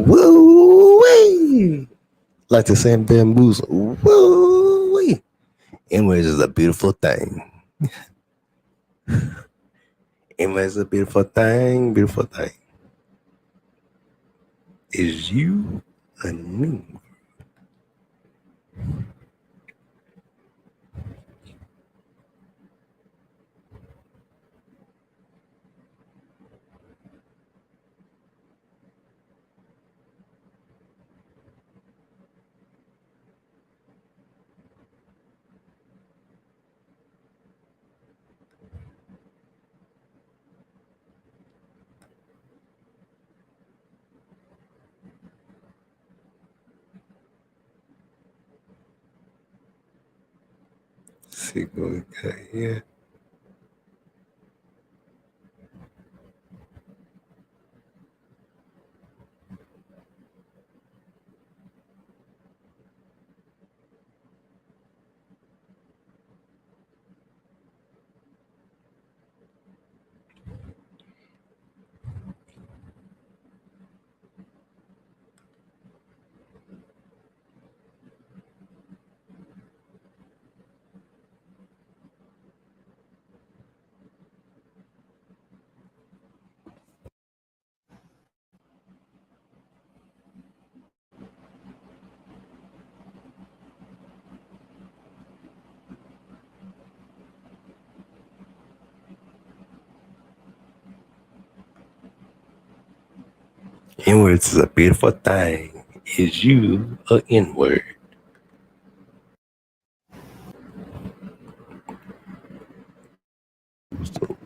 Woo-wee. Like the same bamboozle. Woo-wee. Anyways, it's a beautiful thing. Anyways, a beautiful thing, beautiful thing. Is you and me. See what we got here. Inwards is a beautiful thing. Is you a inward? So,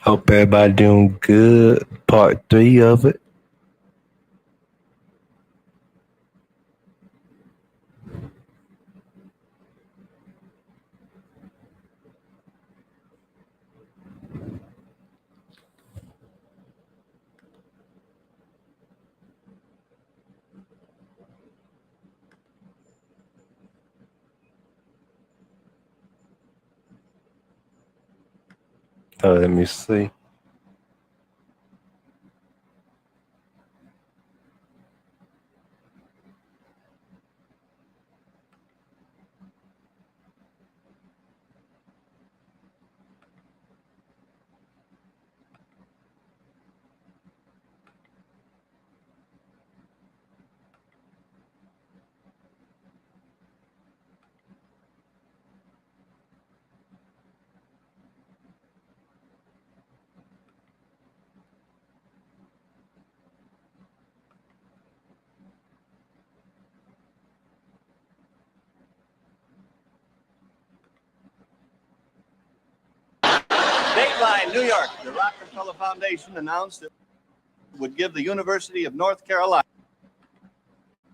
hope everybody doing good. Part 3 of it. Let me see. Dateline, New York. The Rockefeller Foundation announced it would give the University of North Carolina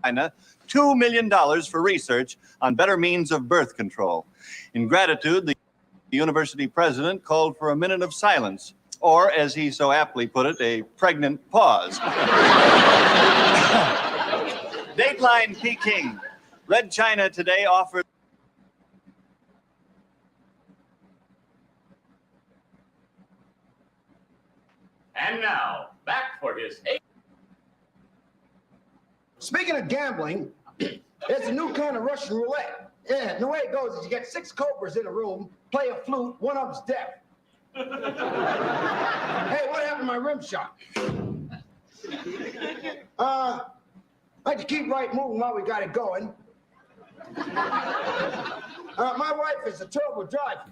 $2 million for research on better means of birth control. In gratitude, the university president called for a minute of silence, or as he so aptly put it, a pregnant pause. Dateline Peking. Red China today offered. And now, back for his eighth. Speaking of gambling, it's a new kind of Russian roulette. Yeah, the way it goes is you get 6 cobras in a room, play a flute, one of them's deaf. Hey, what happened to my rim shot? I'd like to keep right moving while we got it going. My wife is a terrible driver.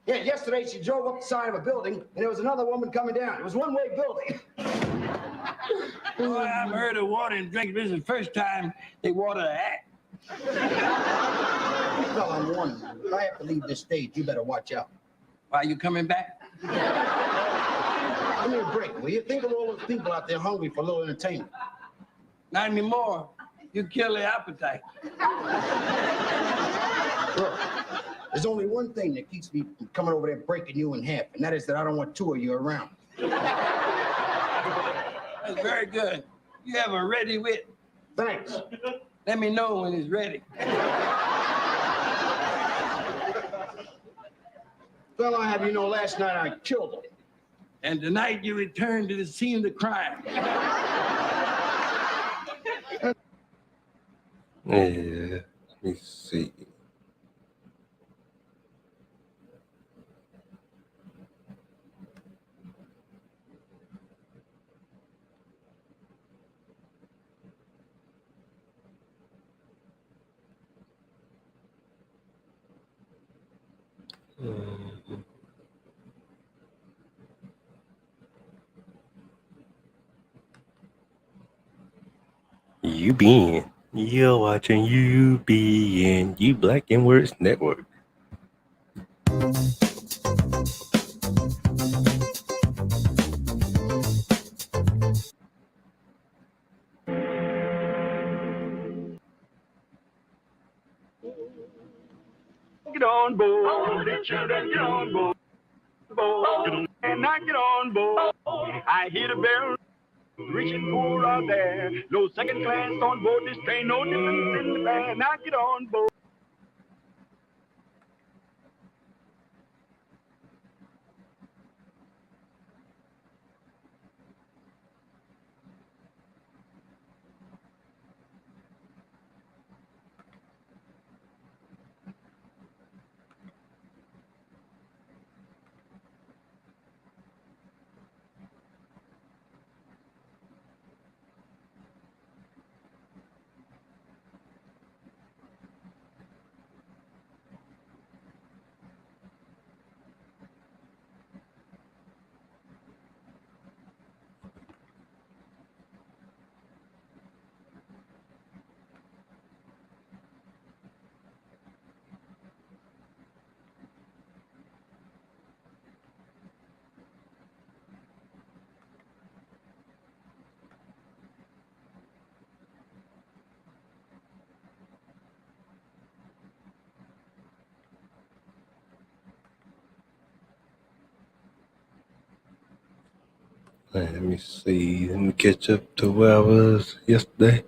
Yeah, yesterday she drove up the side of a building, and there was another woman coming down. It was a one-way building. Boy, I've heard of water and drink. This is the first time they water a hat. Well, I'm warning you. If I have to leave this stage, you better watch out. Why you coming back? Give me a break, will you? Think of all those people out there hungry for a little entertainment. Not anymore. You kill their appetite. Look, there's only one thing that keeps me from coming over there breaking you in half, and that is that I don't want two of you around. That's very good. You have a ready wit. Thanks. Let me know when it's ready. Well, I have you know, last night I killed him. And tonight you return to the scene of the crime. Yeah, let me see. You're watching UBN, You Black and Words Network. Get on board, the children, get on board, and I get on board. I hear the bell, rich and poor are there. No second class on board this train, no difference in the band. Now get on board. Let me see. Let me catch up to where I was yesterday.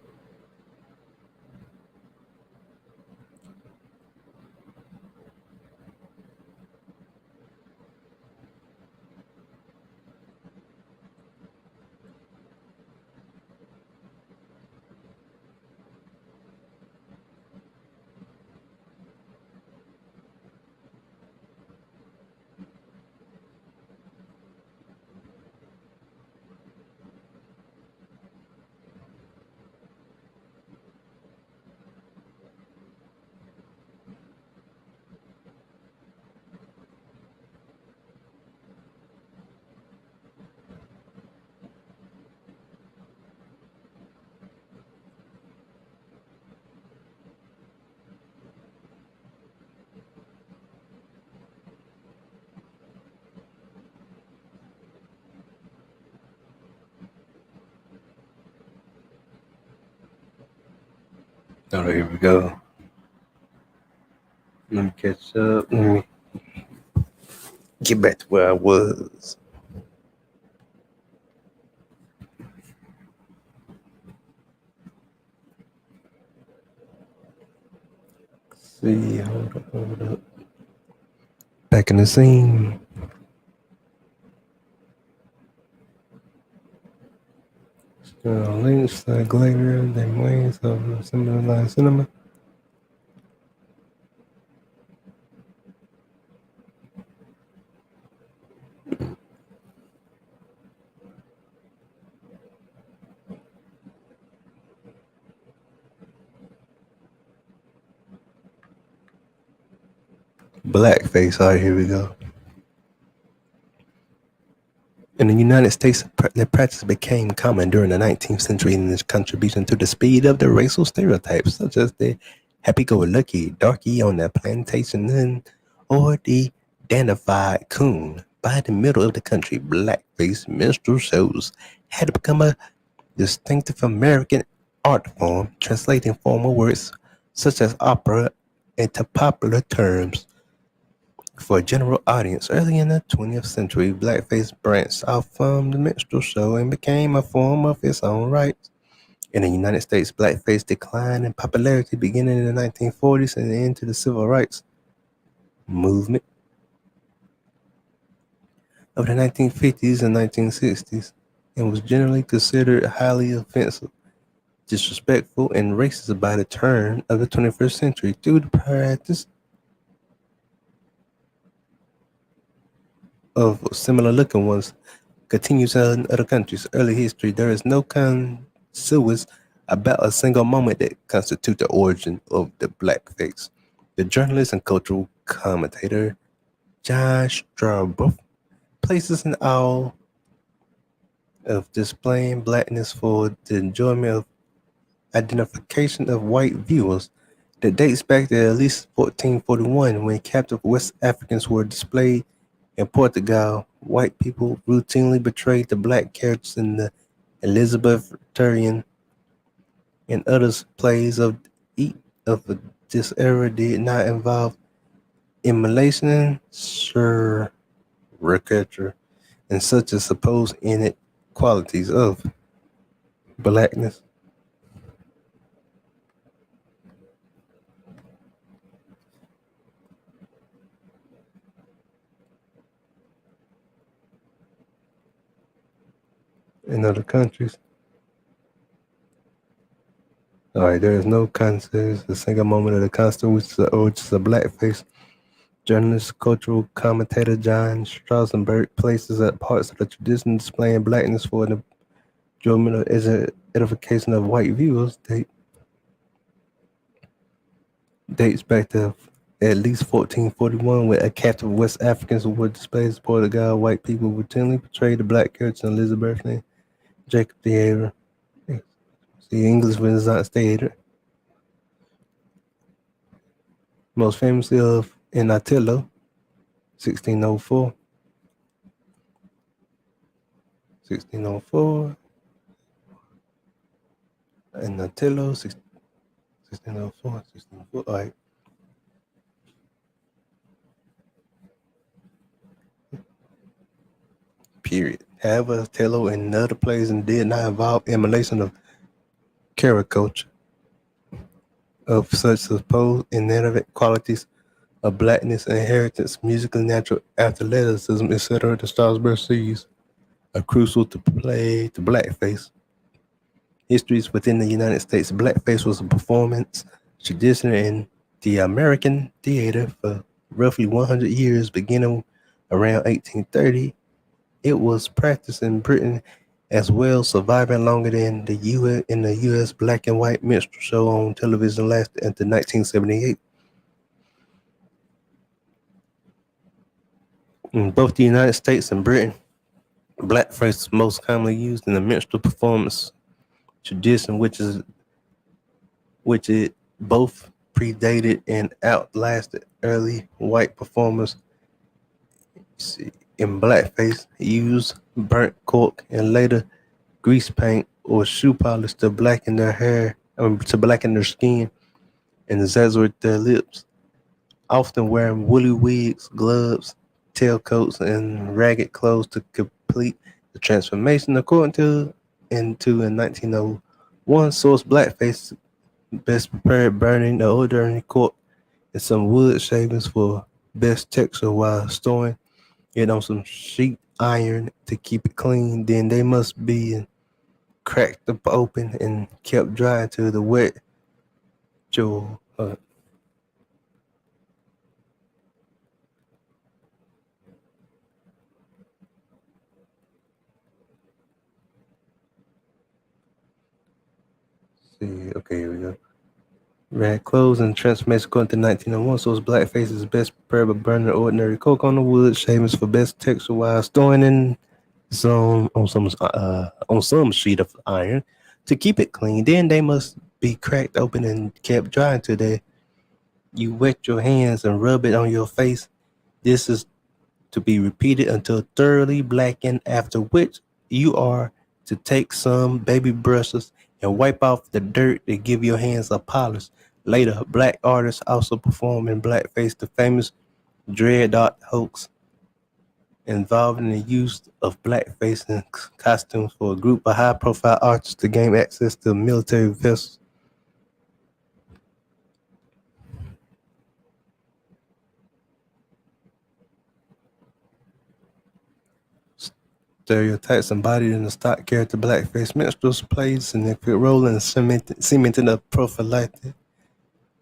All right, here we go. Let me catch up. Let me get back to where I was. See, hold up. Back in the scene. Links, Glacier, then Wayne's of Cinema Cinema. Blackface. All right, here we go. In the United States, the practice became common during the 19th century in its contribution to the speed of the racial stereotypes, such as the happy-go-lucky darky on the plantation or the dandified coon. By the middle of the country, blackface minstrel shows had become a distinctive American art form, translating formal words such as opera into popular terms for a general audience. Early in the 20th century, blackface branched off from the minstrel show and became a form of its own right. In the United States, blackface declined in popularity beginning in the 1940s and into the civil rights movement of the 1950s and 1960s, and was generally considered highly offensive, disrespectful, and racist by the turn of the 21st century. Through the practice of similar looking ones continues in other countries. Early history, there is no consensus about a single moment that constitutes the origin of the blackface. The journalist and cultural commentator John Stroubuff places an awe of displaying blackness for the enjoyment of identification of white viewers that dates back to at least 1441 when captive West Africans were displayed in Portugal. White people routinely betrayed the black characters in the Elizabethan and others plays of this era did not involve immolation, caricature, and such as supposed innate qualities of blackness. In other countries. All right, there is no consensus, a single moment of the constant which is a blackface. Journalist, cultural commentator John Strausenberg places at parts of the tradition displaying blackness for the enjoyment of edification of white viewers dates back to at least 1441 when a captive West Africans who were displayed as Portugal. White people routinely portrayed the black characters in Elizabethan Jacob Theater. The English Renaissance Theater. Most famously of in Othello, 1604. 1604. In Othello, 1604, 1604. All right. Period. However, Othello and other plays did not involve emulation of caricature of such supposed inherent qualities of blackness, inheritance, musical natural athleticism, etc. The Strasbourg sees are crucial to play the blackface. Histories within the United States, blackface was a performance tradition in the American theater for roughly 100 years, beginning around 1830. It was practiced in Britain as well, surviving longer than the U.S. in the U.S. black and white minstrel show on television lasted until 1978. In both the United States and Britain, blackface is most commonly used in the minstrel performance tradition, which it both predated and outlasted early white performers. In blackface, used burnt cork and later grease paint or shoe polish to blacken their hair, to blacken their skin and exaggerate their lips. Often wearing woolly wigs, gloves, tailcoats, and ragged clothes to complete the transformation. According to in 1901 source, blackface best prepared burning the ordinary cork and some wood shavings for best texture while storing it on some sheet iron to keep it clean. Then they must be cracked up open and kept dry until the wet Joe. See, okay, here we go. Red clothes and transformation according to 1901. So it's blackface is best prepared by burning ordinary coke on the wood, shavings for best texture while storing in on some sheet of iron to keep it clean. Then they must be cracked open and kept dry until you wet your hands and rub it on your face. This is to be repeated until thoroughly blackened, after which you are to take some baby brushes and wipe off the dirt to give your hands a polish. Later, black artists also perform in blackface, the famous dread dot hoax involving the use of blackface and costumes for a group of high profile artists to gain access to military vessels. Stereotypes embodied in the stock character blackface minstrels played a significant role in cementing the prophylactic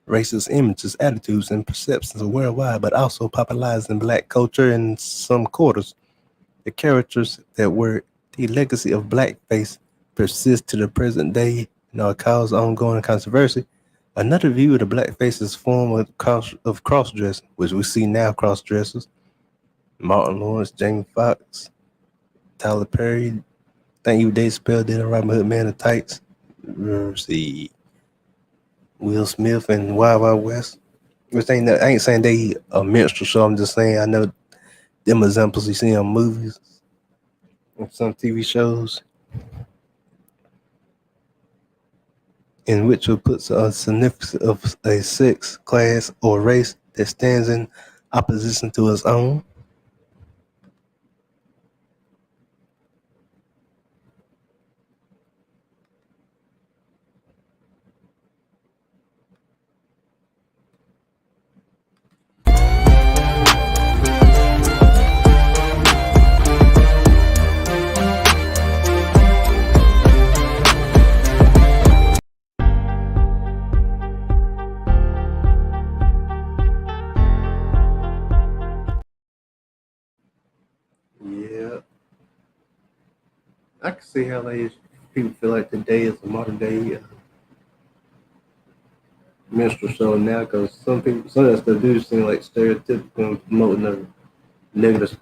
racist images, attitudes, and perceptions worldwide, but also popularizing black culture in some quarters. The characters that were the legacy of blackface persist to the present day and are cause ongoing controversy. Another view of the blackface is form of cross dressing, which we see now cross dressers. Martin Lawrence, Jamie Foxx, Tyler Perry, Thank You Dave Spell did a Robin Hood Man in Tights. Let's see, Will Smith and Wild Wild West. Which I ain't saying they a minstrel show. I'm just saying I know them examples you see on movies and some TV shows, in which it puts a significance of a sex, class, or race that stands in opposition to its own. Yeah, I can see how people feel like today is a modern day minstrel show now, because some of that stuff do seem like stereotypical and promoting a negative.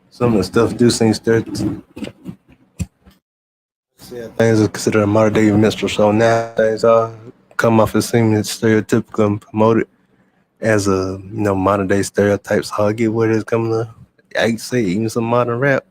Some of the stuff do seem stereotypical. Yeah, things are considered a modern day minstrel show now. Things are come off as seeming stereotypical and promoted as a modern day stereotypes. How I get where it's coming to. I can say even some modern rap.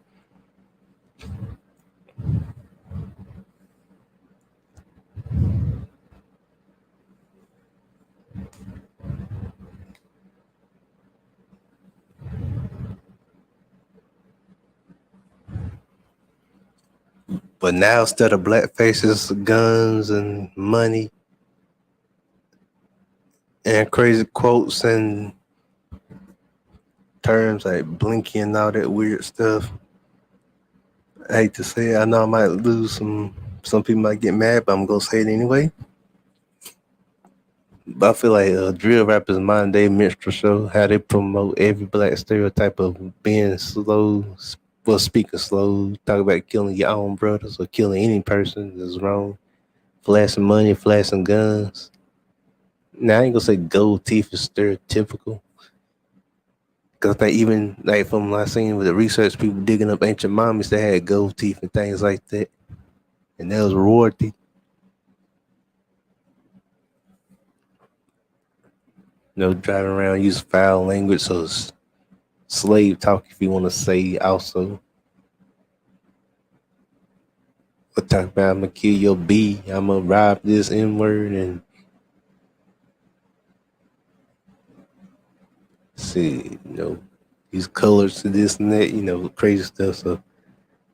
But now instead of black faces, guns and money and crazy quotes and terms like blinky and all that weird stuff. I hate to say it. I know I might lose some people might get mad, but I'm gonna say it anyway. But I feel like drill rappers modern day minstrel show how they promote every black stereotype of being slow, well speaking slow, talk about killing your own brothers or killing any person is wrong. Flashing money, flashing guns. Now I ain't gonna say gold teeth is stereotypical. Cause I think even like from what I seen with the research, people digging up ancient mummies that had gold teeth and things like that, and that was royalty. Driving around using foul language, so it's slave talk if you want to say also. But talk about I'm gonna kill your B, I'm gonna rob this N word and see, these colors to this and that, crazy stuff. So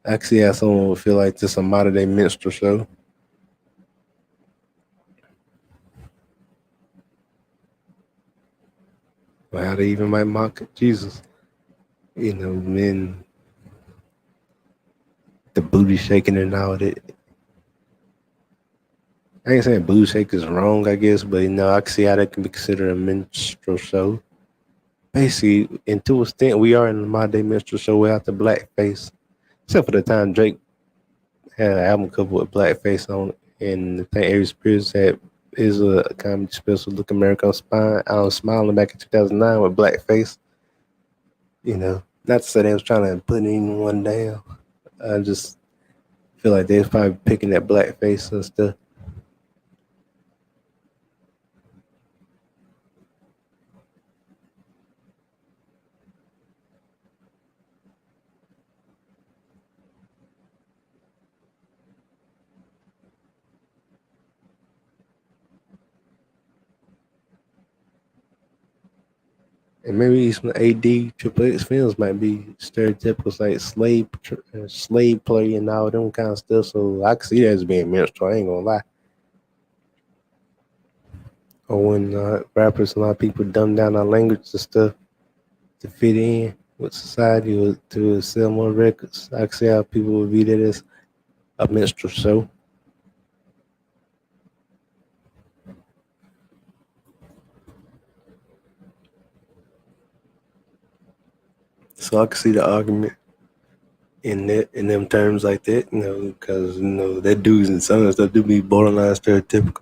I can see how someone would feel like this a modern day minstrel show. Or how they even might mock Jesus. Men the booty shaking and all that. I ain't saying booty shake is wrong, I guess, but I can see how that can be considered a minstrel show. Basically, and to an extent, we are in the modern day minstrel show without the blackface. Except for the time Drake had an album cover with blackface on it, and the thing Aries Spears had is a comedy special, Look America on Spine. I was smiling back in 2009 with blackface. Not to say they was trying to put anyone down. I just feel like they was probably picking that blackface and stuff. And maybe some AD Triple X films might be stereotypical, like slave play and all them kind of stuff. So I can see that as being minstrel. I ain't gonna lie. Or when rappers and a lot of people dumb down our language and stuff to fit in with society or to sell more records. I can see how people would view that as a minstrel show. So I can see the argument in them terms like that, because that dudes and some of that stuff do be borderline stereotypical.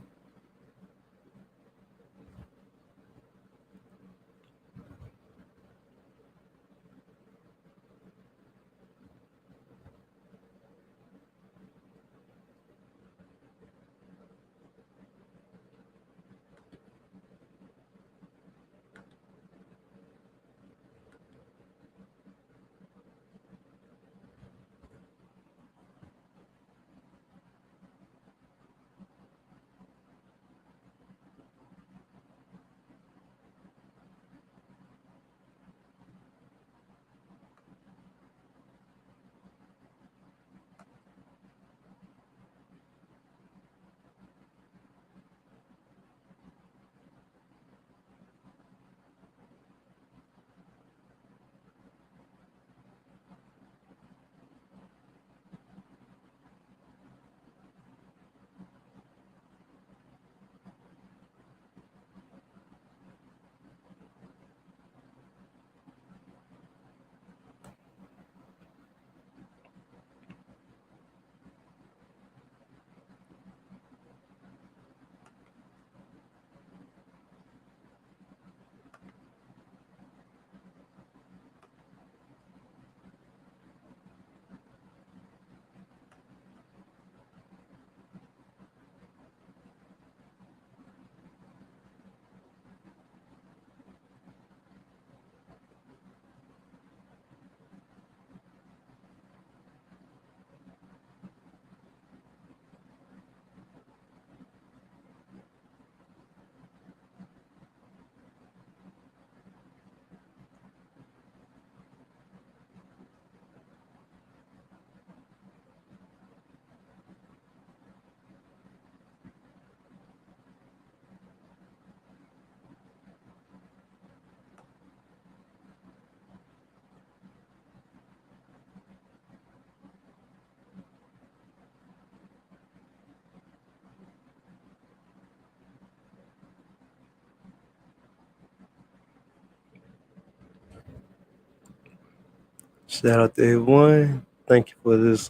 Shout out to everyone. Thank you for this.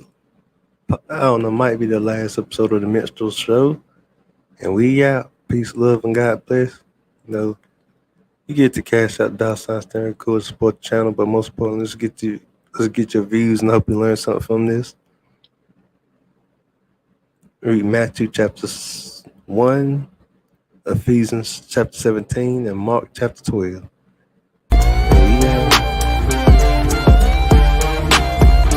I don't know, might be the last episode of the Minstrel Show. And we out. Peace, love, and God bless. You get to cash out $sign stand record, support the channel, but most importantly, let's get your views and hope you learn something from this. Read Matthew chapter 1, Ephesians chapter 17, and Mark chapter 12.